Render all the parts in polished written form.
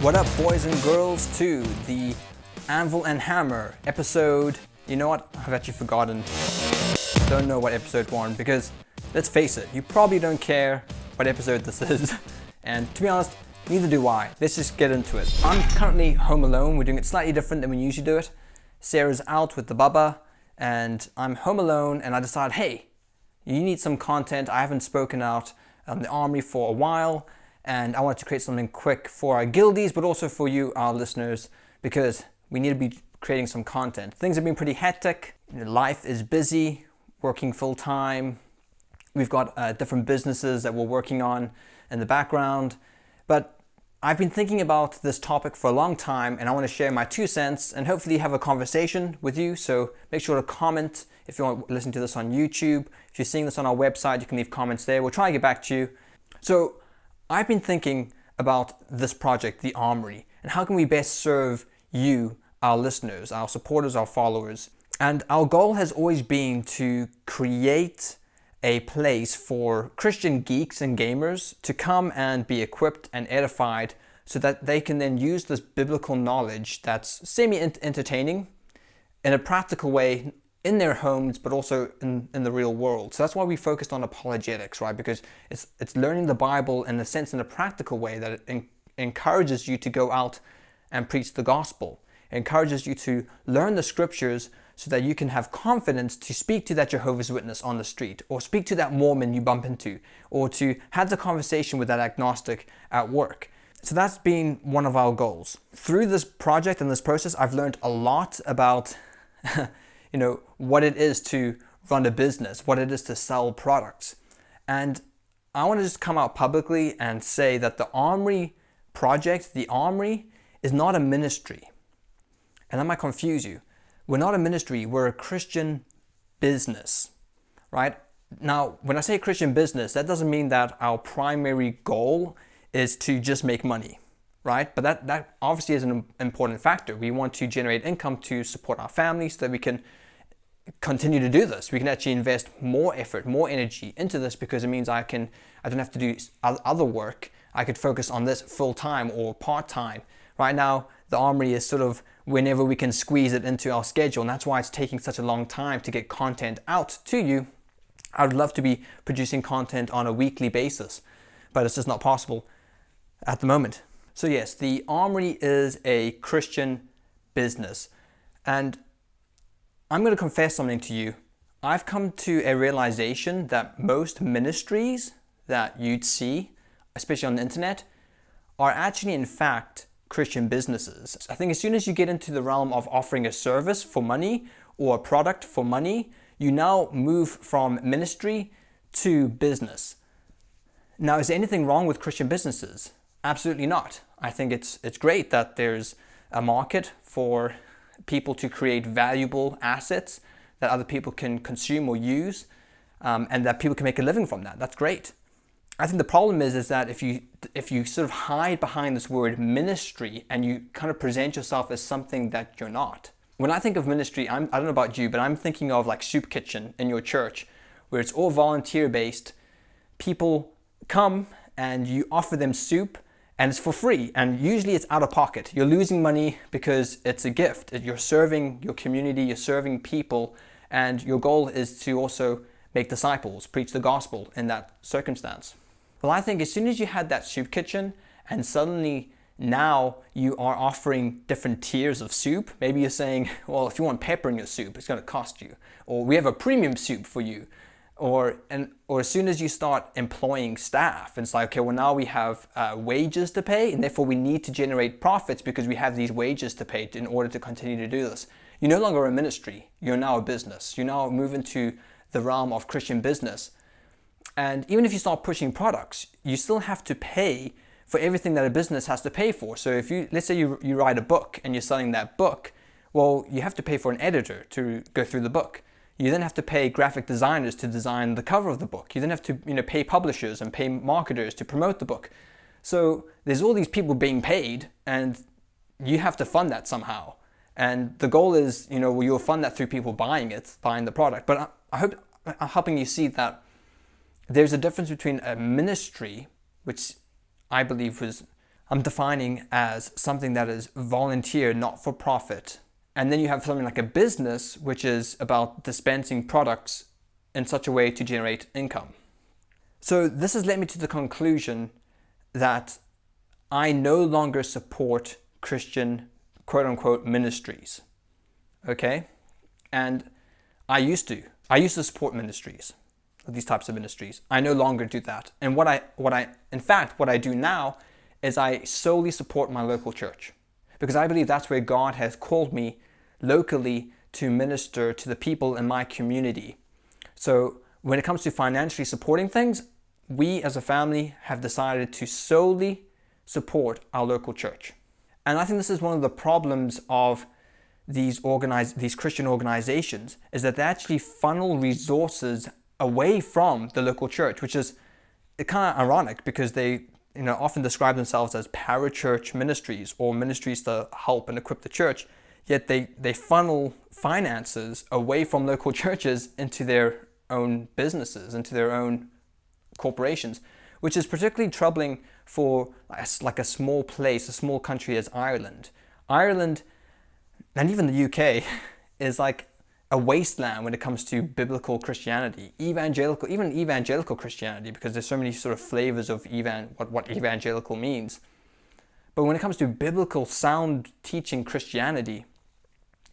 What up, boys and girls, to the Anvil and Hammer episode. You know what? I've actually forgotten. Don't know what episode we're on because, let's face it, you probably don't care what episode this is. And to be honest, neither do I. Let's just get into it. I'm currently home alone. We're doing it slightly different than we usually do it. Sarah's out with the baba, and I'm home alone, and I decided, hey, you need some content. I haven't spoken out on the Armory for a while, and I wanted to create something quick for our guildies, but also for you, our listeners, because we need to be creating some content. Things have been pretty hectic. Life is busy, working full time. We've got different businesses that we're working on in the background, but I've been thinking about this topic for a long time, and I want to share my 2 cents and hopefully have a conversation with you. So make sure to comment if you want to listen to this on YouTube. If you're seeing this on our website, you can leave comments there. We'll try to get back to you. So I've been thinking about this project, the Armory, and how can we best serve you, our listeners, our supporters, our followers. And our goal has always been to create a place for Christian geeks and gamers to come and be equipped and edified so that they can then use this biblical knowledge that's semi-entertaining in a practical way in their homes, but also in the real world. So that's why we focused on apologetics, right? Because it's learning the Bible in a sense, in a practical way, that it encourages you to go out and preach the gospel. It encourages you to learn the scriptures so that you can have confidence to speak to that Jehovah's Witness on the street, or speak to that Mormon you bump into, or to have the conversation with that agnostic at work. So that's been one of our goals. Through this project and this process, I've learned a lot about what it is to run a business, what it is to sell products. And I want to just come out publicly and say that the Armory Project, the Armory, is not a ministry. And that might confuse you. We're not a ministry, we're a Christian business, right? Now, when I say Christian business, that doesn't mean that our primary goal is to just make money, right? But that obviously is an important factor. We want to generate income to support our families so that we can continue to do this. We can actually invest more effort, more energy into this, because it means I don't have to do other work. I could focus on this full-time or part-time. Right now, the Armory is sort of whenever we can squeeze it into our schedule, and that's why it's taking such a long time to get content out to you. I would love to be producing content on a weekly basis, but it's just not possible at the moment. So yes, the Armory is a Christian business, and I'm going to confess something to you. I've come to a realization that most ministries that you'd see, especially on the internet, are actually in fact Christian businesses. I think as soon as you get into the realm of offering a service for money or a product for money, you now move from ministry to business. Now, is there anything wrong with Christian businesses? Absolutely not. I think it's great that there's a market for people to create valuable assets that other people can consume or use, and that people can make a living from that. That's great. I think the problem is that if you sort of hide behind this word ministry and you kind of present yourself as something that you're not. When I think of ministry, I don't know about you, but I'm thinking of like soup kitchen in your church, where it's all volunteer based. People come and you offer them soup, and it's for free, and usually it's out of pocket. You're losing money because it's a gift. You're serving your community, you're serving people, and your goal is to also make disciples, preach the gospel in that circumstance. Well, I think as soon as you had that soup kitchen, and suddenly now you are offering different tiers of soup, maybe you're saying, well, if you want pepper in your soup, it's going to cost you, or we have a premium soup for you, or as soon as you start employing staff, it's like, okay, well, now we have wages to pay, and therefore we need to generate profits because we have these wages to pay in order to continue to do this. You're no longer a ministry, you're now a business. You now move into the realm of Christian business. And even if you start pushing products, you still have to pay for everything that a business has to pay for. So if let's say you write a book and you're selling that book, well, you have to pay for an editor to go through the book. You then have to pay graphic designers to design the cover of the book. You then have to pay publishers and pay marketers to promote the book. So there's all these people being paid, and you have to fund that somehow. And the goal is, you'll fund that through people buying the product. But I hope I'm helping you see that there's a difference between a ministry, which I believe was I'm defining as something that is volunteer, not for profit. And then you have something like a business, which is about dispensing products in such a way to generate income. So this has led me to the conclusion that I no longer support Christian quote unquote ministries. Okay? And I used to support ministries, these types of ministries. I no longer do that. And what I do now is I solely support my local church, because I believe that's where God has called me locally to minister to the people in my community. So when it comes to financially supporting things, we as a family have decided to solely support our local church. And I think this is one of the problems of these Christian organizations, is that they actually funnel resources away from the local church, which is kind of ironic because they often describe themselves as parachurch ministries or ministries to help and equip the church, yet they funnel finances away from local churches into their own businesses, into their own corporations, which is particularly troubling for like a small place, a small country as Ireland. Ireland, and even the UK, is like a wasteland when it comes to biblical Christianity, even evangelical Christianity, because there's so many sort of flavors of what evangelical means. But when it comes to biblical sound teaching Christianity,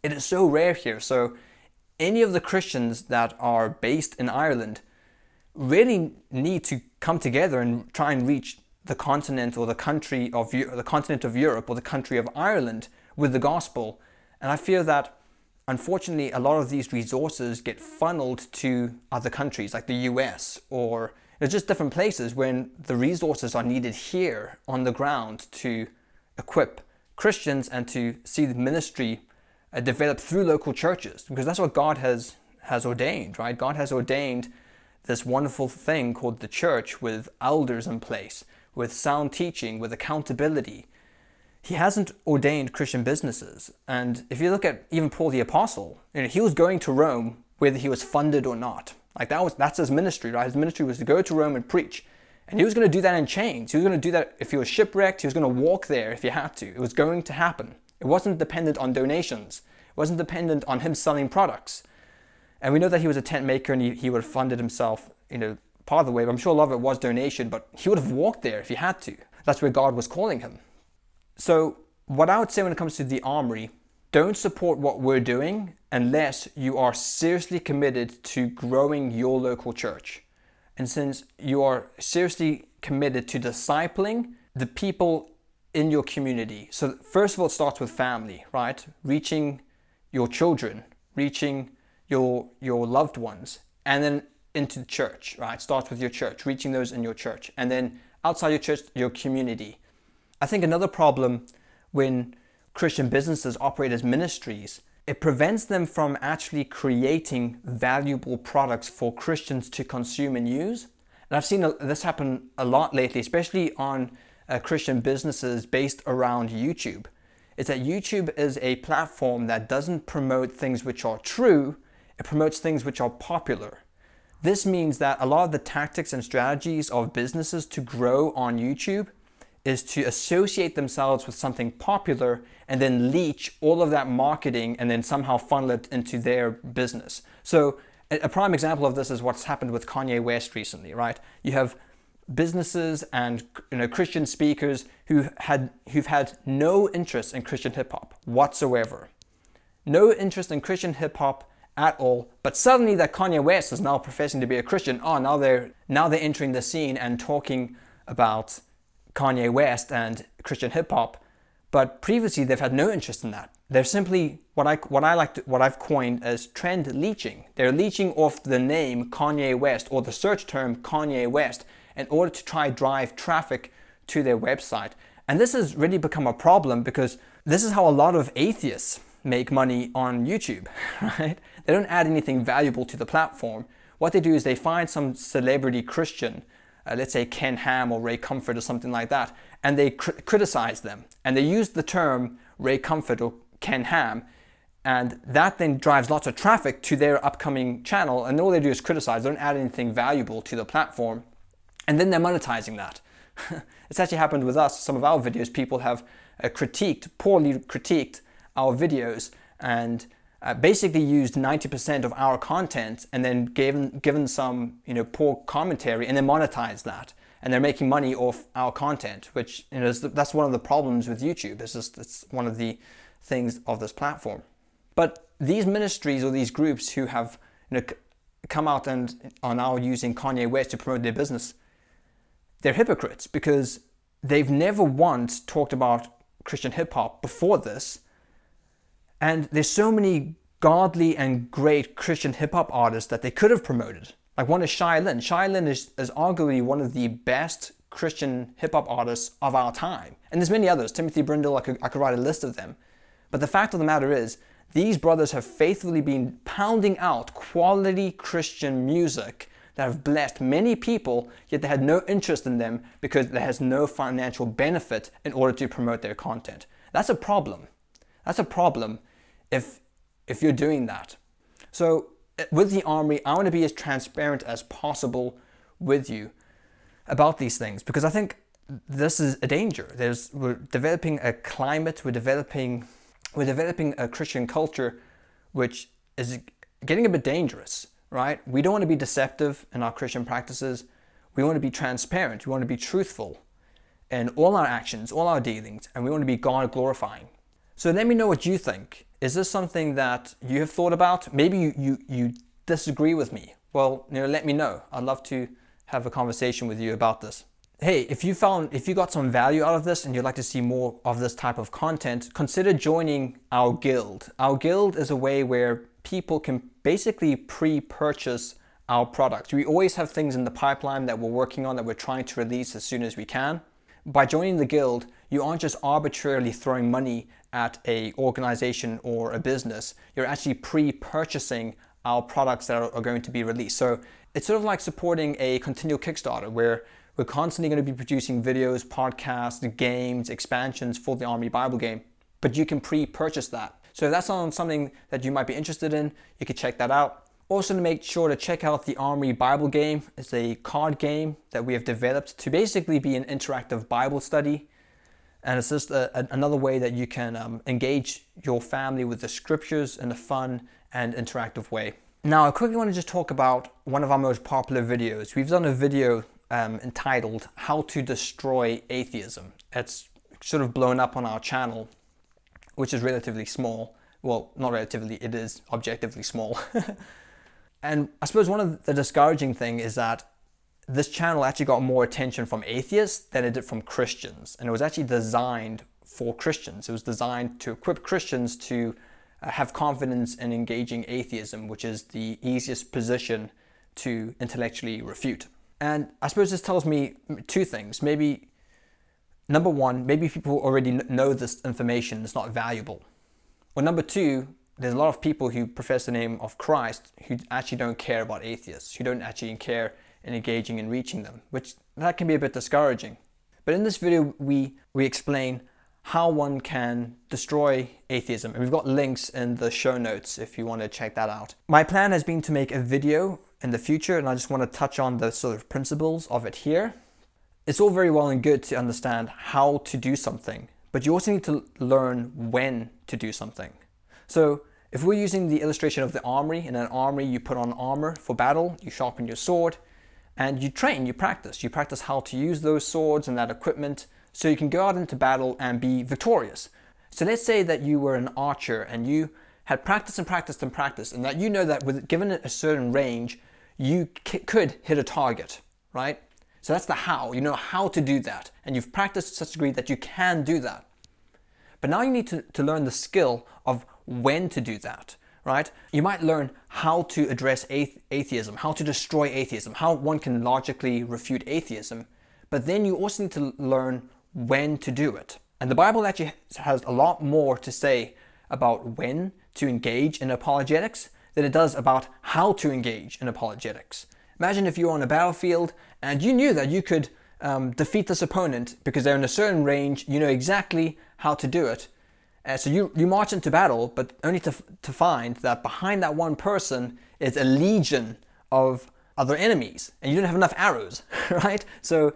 it is so rare here. So any of the Christians that are based in Ireland really need to come together and try and reach the continent or the continent of Europe or the country of Ireland with the gospel. And I fear that unfortunately a lot of these resources get funneled to other countries like the US or just different places when the resources are needed here on the ground to equip Christians and to see the ministry develop through local churches, because that's what God has ordained, right? God has ordained this wonderful thing called the church with elders in place, with sound teaching, with accountability. He hasn't ordained Christian businesses. And if you look at even Paul the Apostle, he was going to Rome whether he was funded or not. Like that's his ministry, right? His ministry was to go to Rome and preach. And he was going to do that in chains. He was going to do that if he was shipwrecked. He was going to walk there if he had to. It was going to happen. It wasn't dependent on donations. It wasn't dependent on him selling products. And we know that he was a tent maker and he would have funded himself, part of the way. But I'm sure a lot of it was donation, but he would have walked there if he had to. That's where God was calling him. So what I would say when it comes to the Armoury, don't support what we're doing unless you are seriously committed to growing your local church. And since you are seriously committed to discipling the people in your community. So first of all, it starts with family, right? Reaching your children, reaching your loved ones, and then into the church, right? It starts with your church, reaching those in your church. And then outside your church, your community. I think another problem when Christian businesses operate as ministries, it prevents them from actually creating valuable products for Christians to consume and use. And I've seen this happen a lot lately, especially on Christian businesses based around YouTube. Is that YouTube is a platform that doesn't promote things which are true, it promotes things which are popular. This means that a lot of the tactics and strategies of businesses to grow on YouTube is to associate themselves with something popular and then leech all of that marketing and then somehow funnel it into their business. So a prime example of this is what's happened with Kanye West recently, right? You have businesses and Christian speakers who've had no interest in Christian hip-hop whatsoever. No interest in Christian hip-hop at all, but suddenly that Kanye West is now professing to be a Christian. now they're entering the scene and talking about Kanye West and Christian hip-hop, but previously they've had no interest in that. They're simply what I've coined as trend leaching. They're leeching off the name Kanye West or the search term Kanye West in order to try drive traffic to their website. And this has really become a problem because this is how a lot of atheists make money on YouTube, right? They don't add anything valuable to the platform. What they do is they find some celebrity Christian, let's say Ken Ham or Ray Comfort or something like that, and they criticize them. And they use the term Ray Comfort or Ken Ham, and that then drives lots of traffic to their upcoming channel, and all they do is criticize, they don't add anything valuable to the platform, and then they're monetizing that. It's actually happened with us. Some of our videos, people have poorly critiqued our videos and basically used 90% of our content and then given some poor commentary and then monetized that. And they're making money off our content, which that's one of the problems with YouTube. It's one of the things of this platform. But these ministries or these groups who have come out and are now using Kanye West to promote their business, they're hypocrites because they've never once talked about Christian hip-hop before this. And there's so many godly and great Christian hip-hop artists that they could have promoted. Like one is Shai Linne. Shai Linne is arguably one of the best Christian hip-hop artists of our time. And there's many others. Timothy Brindle, I could write a list of them. But the fact of the matter is, these brothers have faithfully been pounding out quality Christian music that have blessed many people, yet they had no interest in them because there has no financial benefit in order to promote their content. That's a problem. That's a problem if you're doing that. So with the Armory, I want to be as transparent as possible with you about these things because I think this is a danger. We're developing a climate, we're developing a Christian culture which is getting a bit dangerous, right? We don't want to be deceptive in our Christian practices. We want to be transparent. We want to be truthful in all our actions, all our dealings, and we want to be God glorifying. So let me know what you think. Is this something that you have thought about? Maybe you disagree with me. Well, let me know. I'd love to have a conversation with you about this. Hey, if you got some value out of this and you'd like to see more of this type of content, consider joining our guild. Our guild is a way where people can basically pre-purchase our products. We always have things in the pipeline that we're working on that we're trying to release as soon as we can. By joining the guild, you aren't just arbitrarily throwing money at a organization or a business. You're actually pre-purchasing our products that are going to be released. So it's sort of like supporting a continual Kickstarter where we're constantly going to be producing videos, podcasts, games, expansions for the Armory Bible game, but you can pre-purchase that. So if that's something that you might be interested in, you can check that out. Also, to make sure to check out the Armory Bible game. It's a card game that we have developed to basically be an interactive Bible study. And it's just another way that you can engage your family with the scriptures in a fun and interactive way. Now, I quickly want to just talk about one of our most popular videos. We've done a video entitled How to Destroy Atheism. It's sort of blown up on our channel, which is relatively small. Well, not relatively, it is objectively small. And I suppose one of the discouraging thing is that this channel actually got more attention from atheists than it did from Christians. And it was actually designed for Christians. It was designed to equip Christians to have confidence in engaging atheism, which is the easiest position to intellectually refute. And I suppose this tells me two things. Maybe, number one, maybe people already know this information is not valuable. Or number two, there's a lot of people who profess the name of Christ who actually don't care about atheists, who don't actually care in engaging and reaching them, which that can be a bit discouraging. But in this video, we explain how one can destroy atheism. And we've got links in the show notes if you want to check that out. My plan has been to make a video in the future, and I just want to touch on the sort of principles of it here. It's all very well and good to understand how to do something, but you also need to learn when to do something. So if we're using the illustration of the armory, in an armory you put on armor for battle, you sharpen your sword, and you train, you practice. You practice how to use those swords and that equipment so you can go out into battle and be victorious. So let's say that you were an archer and you had practiced and practiced and practiced, and that you know that given a certain range, you could hit a target, right? So that's the how. You know how to do that, and you've practiced to such a degree that you can do that. But now you need to learn the skill of when to do that, right? You might learn how to address atheism, how to destroy atheism, how one can logically refute atheism, but then you also need to learn when to do it. And the Bible actually has a lot more to say about when to engage in apologetics than it does about how to engage in apologetics. Imagine if you were on a battlefield and you knew that you could defeat this opponent because they're in a certain range, you know exactly how to do it. So you march into battle, but only to find that behind that one person is a legion of other enemies, and you don't have enough arrows, right? So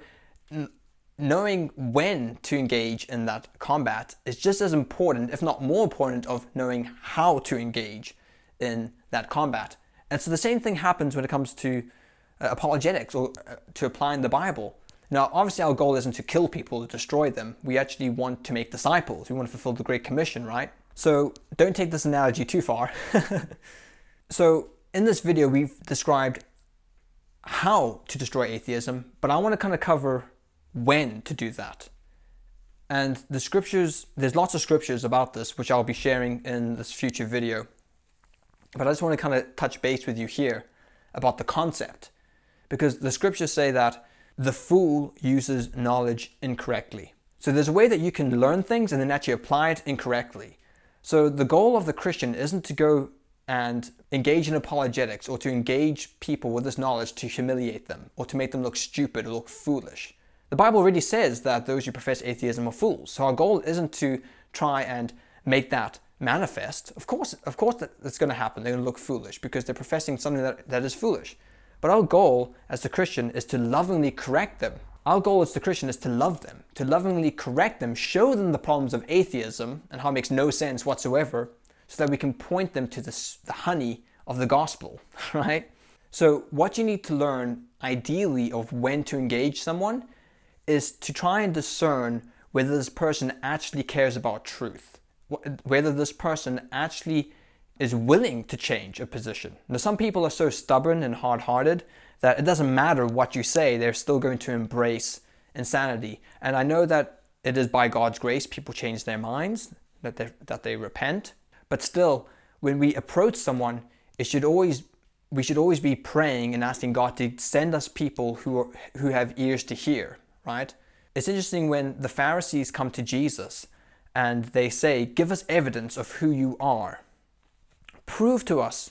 knowing when to engage in that combat is just as important, if not more important, of knowing how to engage in that combat. And so the same thing happens when it comes to apologetics or to applying the Bible. Now, obviously our goal isn't to kill people, to destroy them. We actually want to make disciples. We want to fulfill the Great Commission, right? So don't take this analogy too far. So in this video, we've described how to destroy atheism, but I want to kind of cover when to do that. And the scriptures, there's lots of scriptures about this, which I'll be sharing in this future video. But I just want to kind of touch base with you here about the concept, because the scriptures say that the fool uses knowledge incorrectly. So there's a way that you can learn things and then actually apply it incorrectly. So the goal of the Christian isn't to go and engage in apologetics or to engage people with this knowledge to humiliate them or to make them look stupid or look foolish. The Bible already says that those who profess atheism are fools. So our goal isn't to try and make that manifest. Of course that's going to happen. They're going to look foolish because they're professing something that is foolish. But our goal as the Christian is to lovingly correct them. Our goal as the Christian is to love them, to lovingly correct them, show them the problems of atheism and how it makes no sense whatsoever, so that we can point them to the honey of the gospel, right? So what you need to learn ideally of when to engage someone is to try and discern whether this person actually cares about truth, whether this person actually is willing to change a position. Now, some people are so stubborn and hard-hearted that it doesn't matter what you say, they're still going to embrace insanity. And I know that it is by God's grace people change their minds, that they repent. But still, when we approach someone, we should always be praying and asking God to send us people who have ears to hear, right? It's interesting when the Pharisees come to Jesus and they say, "Give us evidence of who you are. Prove to us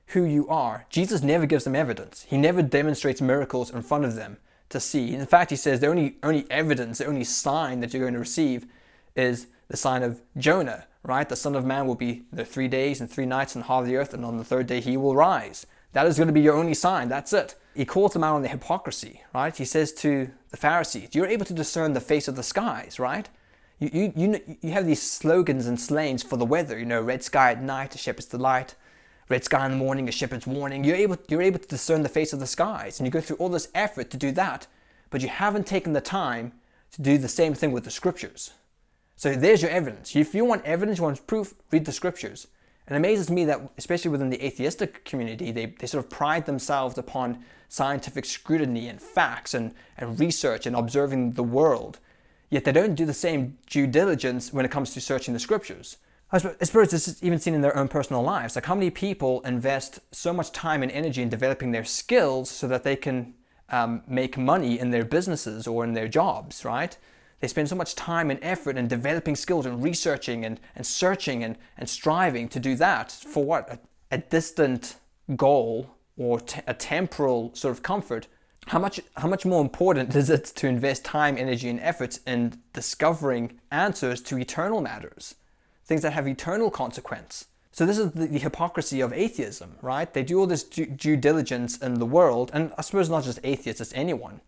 who you are." Jesus never gives them evidence. He never demonstrates miracles in front of them to see. In fact, he says the only evidence, the only sign that you're going to receive is the sign of Jonah, right? The Son of Man will be there 3 days and 3 nights in the heart of the earth, and on the third day he will rise. That is going to be your only sign. That's it. He calls them out on their hypocrisy, right? He says to the Pharisees, "You're able to discern the face of the skies, right? You have these slogans and slangs for the weather, red sky at night, a shepherd's delight, red sky in the morning, a shepherd's warning." You're able to discern the face of the skies, and you go through all this effort to do that, but you haven't taken the time to do the same thing with the scriptures. So there's your evidence. If you want evidence, you want proof, read the scriptures. And it amazes me that, especially within the atheistic community, they sort of pride themselves upon scientific scrutiny and facts and research and observing the world. Yet they don't do the same due diligence when it comes to searching the scriptures. I suppose this is even seen in their own personal lives. Like, how many people invest so much time and energy in developing their skills so that they can make money in their businesses or in their jobs, right? They spend so much time and effort in developing skills and researching and searching and striving to do that for what? A distant goal or a temporal sort of comfort. How much more important is it to invest time, energy, and efforts in discovering answers to eternal matters? Things that have eternal consequence. So this is the hypocrisy of atheism, right? They do all this due diligence in the world, and I suppose not just atheists, it's anyone.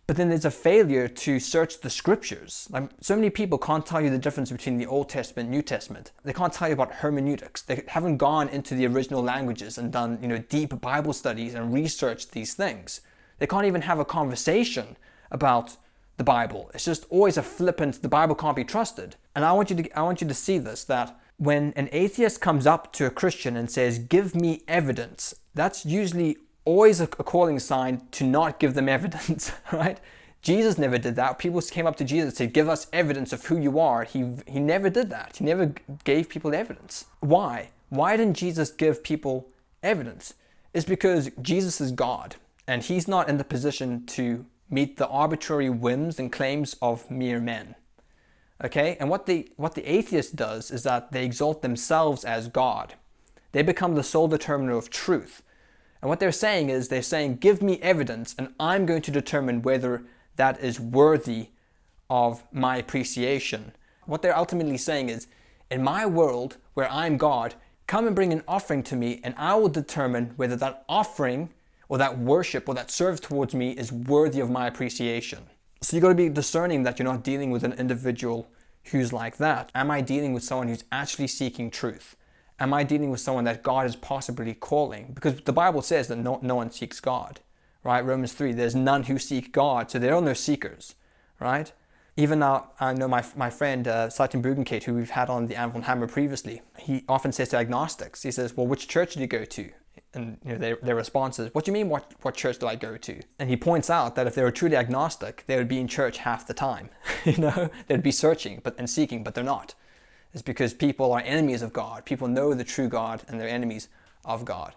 But then there's a failure to search the scriptures. Like, so many people can't tell you the difference between the Old Testament and New Testament. They can't tell you about hermeneutics. They haven't gone into the original languages and done, deep Bible studies and researched these things. They can't even have a conversation about the Bible. It's just always a flippant, the Bible can't be trusted. And I want you to see this, that when an atheist comes up to a Christian and says, "Give me evidence," that's usually always a calling sign to not give them evidence, right? Jesus never did that. People came up to Jesus and said, "Give us evidence of who you are." He never did that. He never gave people evidence. Why? Why didn't Jesus give people evidence? It's because Jesus is God, and he's not in the position to meet the arbitrary whims and claims of mere men. Okay? And what the atheist does is that they exalt themselves as God. They become the sole determiner of truth. And what they're saying is, "Give me evidence, and I'm going to determine whether that is worthy of my appreciation." What they're ultimately saying is, in my world where I'm God, come and bring an offering to me, and I will determine whether that offering or that worship or that service towards me is worthy of my appreciation. So you got to be discerning that you're not dealing with an individual who's like that. Am I dealing with someone who's actually seeking truth? Am I dealing with someone that God is possibly calling? Because the Bible says that no one seeks God, right? Romans 3, there's none who seek God, so there are no seekers, right? Even now, I know my friend Satan Bugenkate, who we've had on the Anvil Hammer previously, he often says to agnostics, he says, well, which church did you go to? And their response is, what do you mean, what church do I go to? And he points out that if they were truly agnostic, they would be in church half the time. They'd be searching and seeking, but they're not. It's because people are enemies of God. People know the true God and they're enemies of God.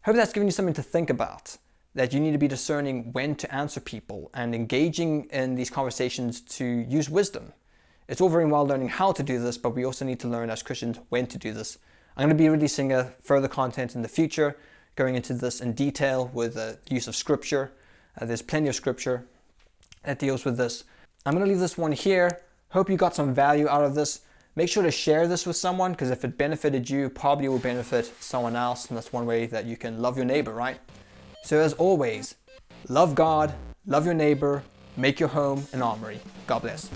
Hope that's given you something to think about, that you need to be discerning when to answer people and engaging in these conversations to use wisdom. It's all very well learning how to do this, but we also need to learn as Christians when to do this. I'm going to be releasing further content in the future, going into this in detail with the use of scripture. There's plenty of scripture that deals with this. I'm going to leave this one here. Hope you got some value out of this. Make sure to share this with someone, because if it benefited you, probably will benefit someone else. And that's one way that you can love your neighbor, right? So as always, love God, love your neighbor, make your home an armory. God bless.